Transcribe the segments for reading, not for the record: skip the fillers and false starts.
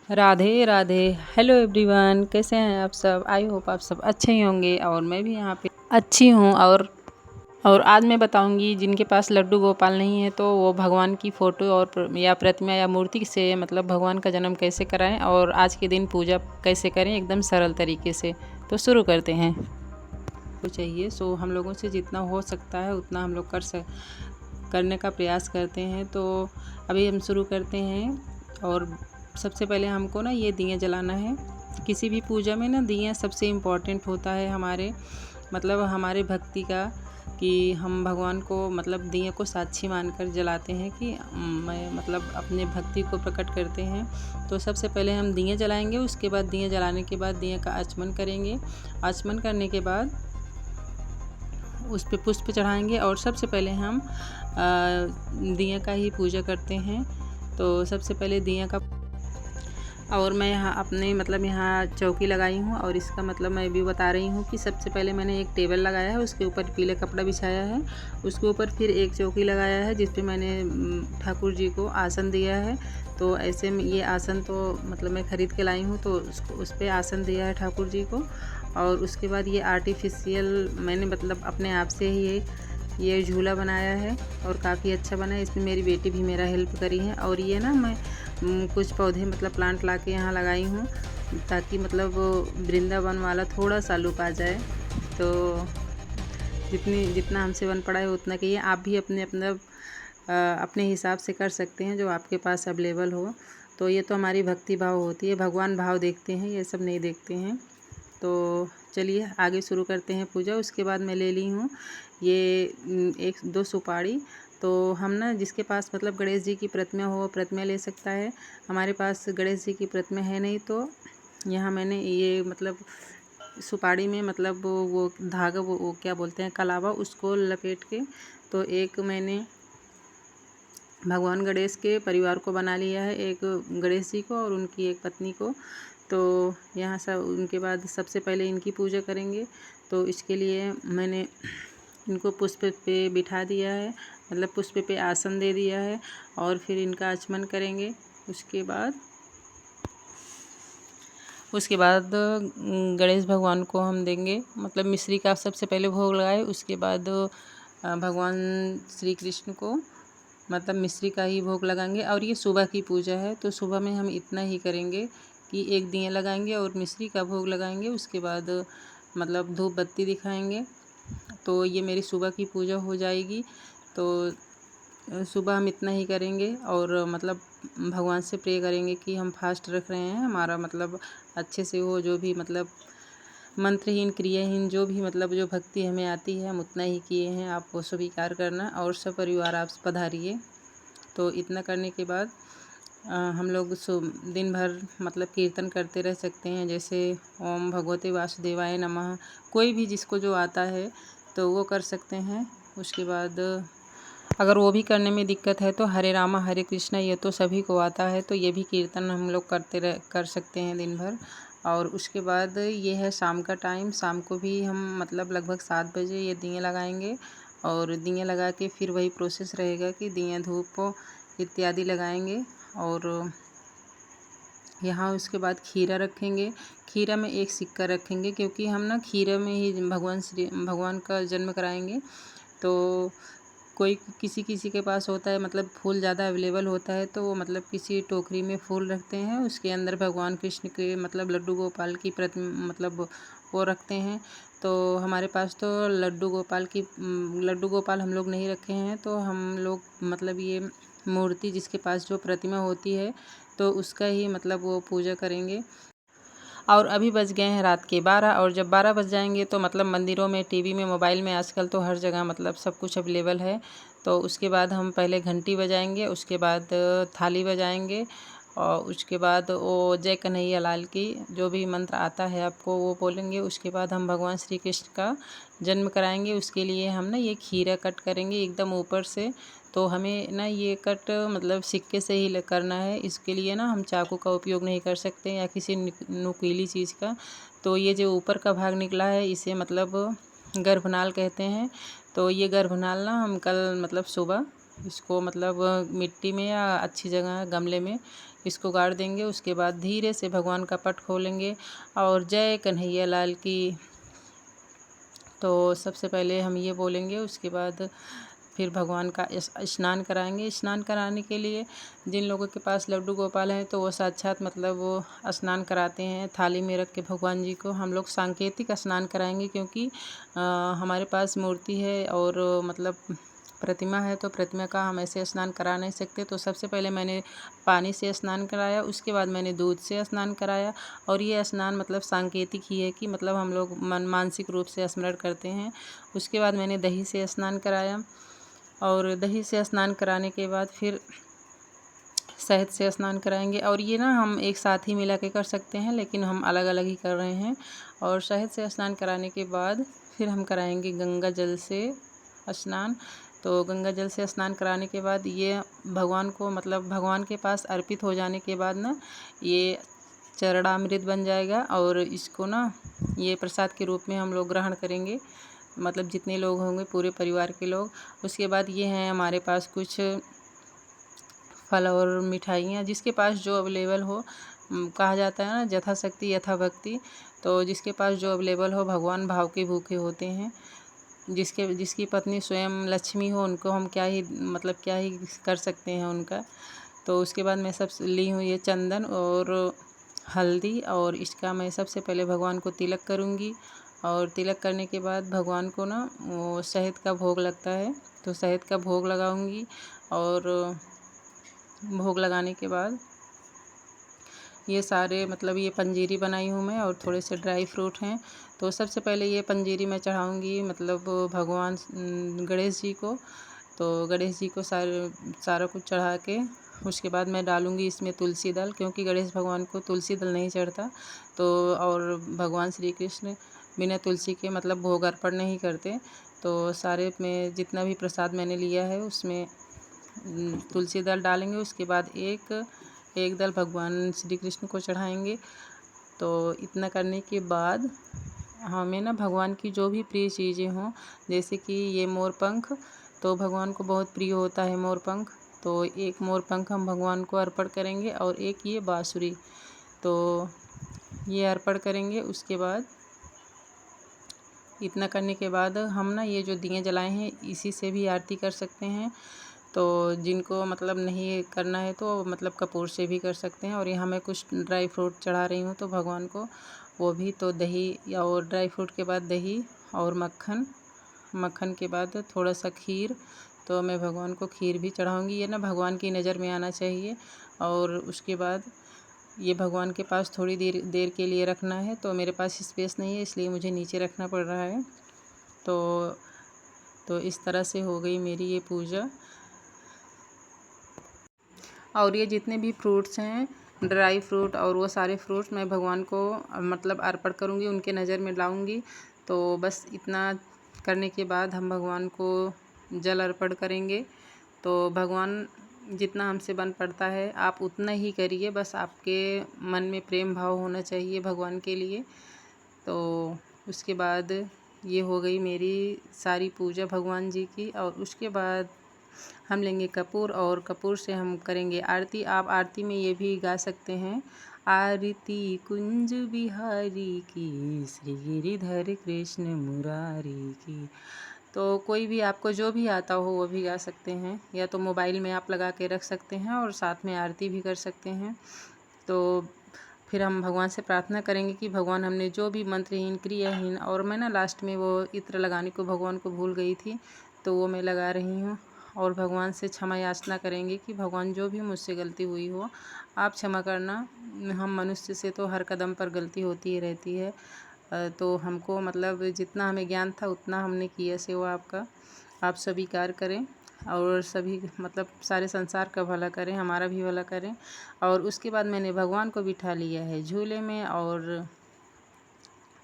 Radhe Radhe. Hello everyone, कैसे हैं आप सब? आई होप आप सब अच्छे ही होंगे और मैं भी यहाँ पे अच्छी हूँ। और आज मैं बताऊँगी जिनके पास लड्डू गोपाल नहीं है तो वो भगवान की फ़ोटो और या प्रतिमा या मूर्ति से मतलब भगवान का जन्म कैसे कराएं और आज के दिन पूजा कैसे करें एकदम सरल तरीके से। तो शुरू करते हैं। तो चाहिए सो हम लोगों से जितना हो सकता है उतना हम लोग करने का प्रयास करते हैं। तो अभी हम शुरू करते हैं। और सबसे पहले हमको ना ये दिया जलाना है। किसी भी पूजा में ना दिया सबसे इम्पोर्टेंट होता है हमारे भक्ति का, कि हम भगवान को मतलब दिए को साक्षी मानकर जलाते हैं कि मैं मतलब अपने भक्ति को प्रकट करते हैं। तो सबसे पहले हम दिए जलाएंगे, उसके बाद दिए जलाने के बाद दिए का आचमन करेंगे। आचमन करने के बाद उस पे पुष्प चढ़ाएंगे और सबसे पहले हम दिया का ही पूजा करते हैं। तो सबसे पहले दिया का और मैं यहाँ अपने यहाँ चौकी लगाई हूँ और इसका मैं भी बता रही हूँ कि सबसे पहले मैंने एक टेबल लगाया है, उसके ऊपर पीले कपड़ा बिछाया है, उसके ऊपर फिर एक चौकी लगाया है जिस पे मैंने ठाकुर जी को आसन दिया है। तो ऐसे में ये आसन तो मैं ख़रीद के लाई हूँ, तो उस पर आसन दिया है ठाकुर जी को। और उसके बाद ये आर्टिफिशियल मैंने अपने आप से ही ये झूला बनाया है और काफ़ी अच्छा बना है। इसमें मेरी बेटी भी मेरा हेल्प करी है। और ये ना मैं कुछ पौधे प्लांट ला के यहाँ लगाई हूँ ताकि वृंदावन वाला थोड़ा सा लुक आ जाए। तो जितना हमसे बन पड़ा है उतना करिए। आप भी अपने हिसाब से कर सकते हैं जो आपके पास अवेलेबल हो। तो ये तो हमारी भक्ति भाव होती है, भगवान भाव देखते हैं, ये सब नहीं देखते हैं। तो चलिए आगे शुरू करते हैं पूजा। उसके बाद मैं ले ली हूँ ये 1-2 सुपारी। तो हम ना जिसके पास गणेश जी की प्रतिमा हो प्रतिमा ले सकता है। हमारे पास गणेश जी की प्रतिमा है नहीं, तो यहाँ मैंने ये सुपारी में वो धागा वो क्या बोलते हैं कलावा, उसको लपेट के तो एक मैंने भगवान गणेश के परिवार को बना लिया है, एक गणेश जी को और उनकी एक पत्नी को। तो यहाँ सब उनके बाद सबसे पहले इनकी पूजा करेंगे। तो इसके लिए मैंने इनको पुष्प पे बिठा दिया है, पुष्प पे आसन दे दिया है और फिर इनका आचमन करेंगे। उसके बाद गणेश भगवान को हम देंगे मिश्री का सबसे पहले भोग लगाए। उसके बाद भगवान श्री कृष्ण को मिश्री का ही भोग लगाएंगे। और ये सुबह की पूजा है तो सुबह में हम इतना ही करेंगे कि एक दिया लगाएंगे और मिश्री का भोग लगाएंगे। उसके बाद धूप बत्ती दिखाएंगे। तो ये मेरी सुबह की पूजा हो जाएगी। तो सुबह हम इतना ही करेंगे और भगवान से प्रे करेंगे कि हम फास्ट रख रहे हैं, हमारा अच्छे से हो, जो भी मंत्रहीन क्रियाहीन जो भी जो भक्ति हमें आती है हम उतना ही किए हैं, आप वो स्वीकार करना और सब परिवार आप पधारिए। तो इतना करने के बाद हम लोग दिन भर कीर्तन करते रह सकते हैं, जैसे ओम भगवते वासुदेवाय नमः, कोई भी जिसको जो आता है तो वो कर सकते हैं। उसके बाद अगर वो भी करने में दिक्कत है तो हरे रामा हरे कृष्णा ये तो सभी को आता है, तो ये भी कीर्तन हम लोग कर सकते हैं दिन भर। और उसके बाद ये है शाम का टाइम, शाम को भी हम लगभग 7 बजे ये दिए लगाएंगे और दिए लगा के फिर वही प्रोसेस रहेगा कि दिए धूप इत्यादि लगाएंगे। और यहाँ उसके बाद खीरा रखेंगे, खीरा में एक सिक्का रखेंगे क्योंकि हम ना खीरा में ही भगवान का जन्म कराएंगे। तो कोई किसी के पास होता है फूल ज़्यादा अवेलेबल होता है तो वो किसी टोकरी में फूल रखते हैं, उसके अंदर भगवान कृष्ण के लड्डू गोपाल की प्रतिमा वो रखते हैं। तो हमारे पास तो लड्डू गोपाल हम लोग नहीं रखे हैं, तो हम लोग ये मूर्ति जिसके पास जो प्रतिमा होती है तो उसका ही वो पूजा करेंगे। और अभी बज गए हैं रात के 12 और जब 12 बज जाएंगे तो मंदिरों में, टीवी में, मोबाइल में आजकल तो हर जगह सब कुछ अवेलेबल है। तो उसके बाद हम पहले घंटी बजाएंगे, उसके बाद थाली बजाएंगे और उसके बाद वो जय कन्हैया लाल की जो भी मंत्र आता है आपको वो बोलेंगे। उसके बाद हम भगवान श्री कृष्ण का जन्म कराएंगे। उसके लिए हम ना ये खीरा कट करेंगे एकदम ऊपर से। तो हमें ना ये कट सिक्के से ही करना है, इसके लिए ना हम चाकू का उपयोग नहीं कर सकते या किसी नुकीली चीज़ का। तो ये जो ऊपर का भाग निकला है इसे गर्भनाल कहते हैं। तो ये गर्भनाल ना हम कल सुबह इसको मिट्टी में या अच्छी जगह गमले में इसको गाड़ देंगे। उसके बाद धीरे से भगवान का पट खोलेंगे और जय कन्हैया लाल की। तो सबसे पहले हम ये बोलेंगे, उसके बाद फिर भगवान का स्नान कराएंगे। स्नान कराने के लिए जिन लोगों के पास लड्डू गोपाल हैं तो वो साक्षात मतलब वो स्नान कराते हैं थाली में रख के भगवान जी को। हम लोग सांकेतिक स्नान कराएंगे क्योंकि हमारे पास मूर्ति है और मतलब प्रतिमा है, तो प्रतिमा का हम ऐसे स्नान करा नहीं सकते। तो सबसे पहले मैंने पानी से स्नान कराया, उसके बाद मैंने दूध से स्नान कराया। और ये स्नान मतलब सांकेतिक ही है कि मतलब हम लोग मानसिक रूप से स्मरण करते हैं। उसके बाद मैंने दही से स्नान कराया और दही से स्नान कराने के बाद फिर शहद से स्नान कराएंगे। और ये ना हम एक साथ ही मिला के कर सकते हैं, लेकिन हम अलग अलग ही कर रहे हैं। और शहद से स्नान कराने के बाद फिर हम कराएंगे गंगा जल से स्नान। तो गंगा जल से स्नान कराने के बाद ये भगवान को मतलब भगवान के पास अर्पित हो जाने के बाद ना ये चरणामृत बन जाएगा और इसको ना ये प्रसाद के रूप में हम लोग ग्रहण करेंगे, मतलब जितने लोग होंगे पूरे परिवार के लोग। उसके बाद ये हैं हमारे पास कुछ फल और मिठाइयाँ, जिसके पास जो अवेलेबल हो। कहा जाता है ना यथाशक्ति यथा भक्ति। तो जिसके पास जो अवेलेबल हो, भगवान भाव के भूखे होते हैं। जिसकी पत्नी स्वयं लक्ष्मी हो उनको हम क्या ही मतलब क्या ही कर सकते हैं उनका। तो उसके बाद मैं सब ली हूँ ये चंदन और हल्दी, और इसका मैं सबसे पहले भगवान को तिलक करूँगी। और तिलक करने के बाद भगवान को ना वो शहद का भोग लगता है, तो शहद का भोग लगाऊंगी। और भोग लगाने के बाद ये सारे मतलब ये पंजीरी बनाई हूँ मैं और थोड़े से ड्राई फ्रूट हैं। तो सबसे पहले ये पंजीरी मैं चढ़ाऊँगी मतलब भगवान गणेश जी को। तो गणेश जी को सारा कुछ चढ़ा के उसके बाद मैं डालूँगी इसमें तुलसी दल, क्योंकि गणेश भगवान को तुलसी दल नहीं चढ़ता। तो और भगवान श्री कृष्ण बिना तुलसी के मतलब भोग अर्पण नहीं करते। तो सारे में जितना भी प्रसाद मैंने लिया है उसमें तुलसी दल डालेंगे। उसके बाद एक दल भगवान श्री कृष्ण को चढ़ाएंगे। तो इतना करने के बाद हमें ना भगवान की जो भी प्रिय चीज़ें हों, जैसे कि ये मोर पंख, तो भगवान को बहुत प्रिय होता है मोर पंख। तो एक मोर पंख हम भगवान को अर्पण करेंगे और एक ये बाँसुरी, तो ये अर्पण करेंगे। उसके बाद इतना करने के बाद हम ना ये जो दिए जलाए हैं इसी से भी आरती कर सकते हैं। तो जिनको मतलब नहीं करना है तो मतलब कपूर से भी कर सकते हैं। और यहाँ मैं कुछ ड्राई फ्रूट चढ़ा रही हूँ तो भगवान को वो भी। तो दही और ड्राई फ्रूट के बाद दही और मक्खन के बाद थोड़ा सा खीर, तो मैं भगवान को खीर भी चढ़ाऊँगी। ये ना भगवान की नज़र में आना चाहिए। और उसके बाद ये भगवान के पास थोड़ी देर के लिए रखना है, तो मेरे पास स्पेस नहीं है इसलिए मुझे नीचे रखना पड़ रहा है। तो इस तरह से हो गई मेरी ये पूजा। और ये जितने भी फ्रूट्स हैं ड्राई फ्रूट और वो सारे फ्रूट्स मैं भगवान को मतलब अर्पण करूँगी, उनके नज़र में लाऊँगी। तो बस इतना करने के बाद हम भगवान को जल अर्पण करेंगे। तो भगवान जितना हमसे बन पड़ता है आप उतना ही करिए, बस आपके मन में प्रेम भाव होना चाहिए भगवान के लिए। तो उसके बाद ये हो गई मेरी सारी पूजा भगवान जी की। और उसके बाद हम लेंगे कपूर और कपूर से हम करेंगे आरती। आप आरती में ये भी गा सकते हैं, आरती कुंज बिहारी की, श्री गिरिधर कृष्ण मुरारी की। तो कोई भी आपको जो भी आता हो वो भी गा सकते हैं, या तो मोबाइल में आप लगा के रख सकते हैं और साथ में आरती भी कर सकते हैं। तो फिर हम भगवान से प्रार्थना करेंगे कि भगवान हमने जो भी मंत्रहीन क्रियाहीन, और मैं ना लास्ट में वो इत्र लगाने को भगवान को भूल गई थी तो वो मैं लगा रही हूँ। और भगवान से क्षमा याचना करेंगे कि भगवान जो भी मुझसे गलती हुई हो आप क्षमा करना। हम मनुष्य से तो हर कदम पर गलती होती ही रहती है। तो हमको मतलब जितना हमें ज्ञान था उतना हमने किया सेवा आपका, आप स्वीकार करें और सभी मतलब सारे संसार का भला करें, हमारा भी भला करें। और उसके बाद मैंने भगवान को बिठा लिया है झूले में और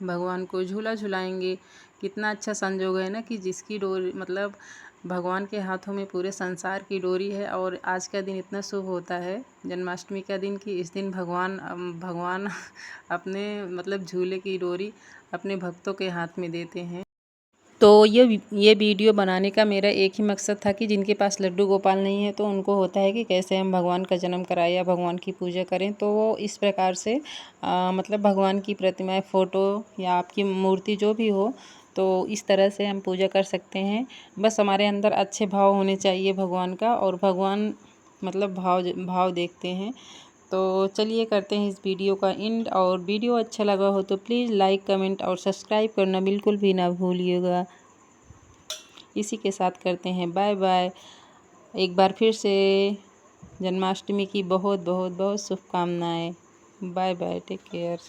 भगवान को झूला झुलाएंगे। कितना अच्छा संजोग है ना कि जिसकी डोरी मतलब भगवान के हाथों में पूरे संसार की डोरी है। और आज का दिन इतना शुभ होता है जन्माष्टमी का दिन कि इस दिन भगवान अपने मतलब झूले की डोरी अपने भक्तों के हाथ में देते हैं। तो ये वीडियो बनाने का मेरा एक ही मकसद था कि जिनके पास लड्डू गोपाल नहीं है तो उनको होता है कि कैसे हम भगवान का जन्म कराएं या भगवान की पूजा करें। तो वो इस प्रकार से मतलब भगवान की प्रतिमाएं, फ़ोटो या आपकी मूर्ति जो भी हो, तो इस तरह से हम पूजा कर सकते हैं। बस हमारे अंदर अच्छे भाव होने चाहिए भगवान का, और भगवान मतलब भाव देखते हैं। तो चलिए करते हैं इस वीडियो का एंड, और वीडियो अच्छा लगा हो तो प्लीज़ लाइक, कमेंट और सब्सक्राइब करना बिल्कुल भी ना भूलिएगा। इसी के साथ करते हैं बाय बाय। एक बार फिर से जन्माष्टमी की बहुत बहुत बहुत शुभकामनाएं। Bye bye, take care.